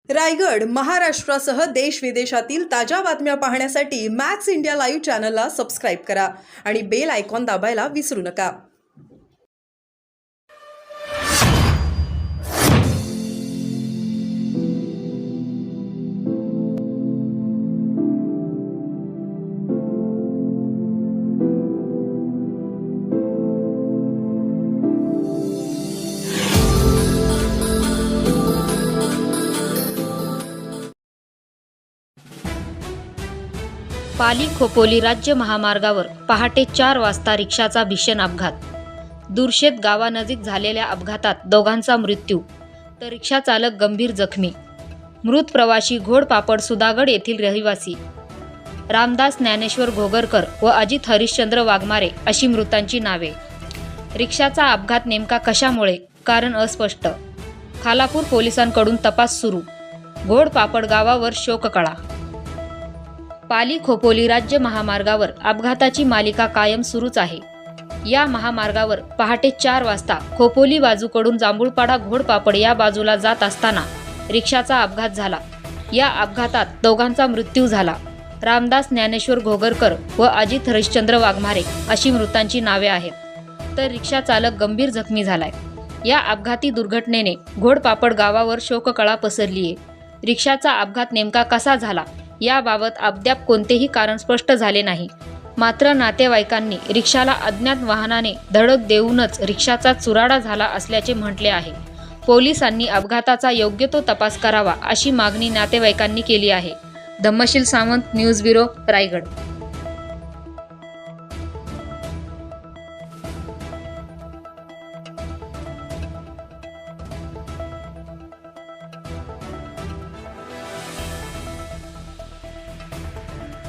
रायगड, महाराष्ट्रासह देश विदेशातील ताज्या बातम्या पाहण्यासाठी मॅक्स इंडिया लाईव्ह चॅनलला सबस्क्राईब करा आणि बेल आयकॉन दाबायला विसरू नका. पाली खोपोली राज्य महामार्गावर पहाटे 4 वाजता रिक्षाचा भीषण अपघात. दुर्शेत गावानजीक झालेल्या अपघातात दोघांचा मृत्यू तर रिक्षा चालक गंभीर जखमी. मृत प्रवाशी घोडपापड सुधागड येथील रहिवासी रामदास ज्ञानेश्वर घोगरकर व अजित हरिश्चंद्र वाघमारे अशी मृतांची नावे. रिक्षाचा अपघात नेमका कशामुळे, कारण अस्पष्ट. खालापूर पोलिसांकडून तपास सुरू. घोडपापड गावावर शोककळा. पाली खोपोली राज्य महामार्गावर अपघाताची मालिका कायम सुरूच आहे. या महामार्गावर पहाटे 4 वाजता खोपोली बाजूकडून जांभूळपाडा घोडपापड या बाजूला जात असताना रिक्षाचा अपघात झाला. या अपघातात दोघांचा मृत्यू झाला. रामदास ज्ञानेश्वर घोगरकर व अजित हरिश्चंद्र वाघमारे अशी मृतांची नावे आहेत. तर रिक्षा चालक गंभीर जखमी झालाय. या अपघाती दुर्घटनेने घोडपापड गावावर शोककळा पसरली आहे. रिक्षाचा अपघात नेमका कसा झाला याबाबत अद्याप कोणतेही कारण स्पष्ट झाले नाही. मात्र नातेवाईकांनी रिक्षाला अज्ञात वाहनाने धडक देऊनच रिक्षाचा चुराडा झाला असल्याचे म्हटले आहे. पोलिसांनी अपघाताचा योग्य तो तपास करावा अशी मागणी नातेवाईकांनी केली आहे. Dhammasheel Sawant, news bureau, Raigad.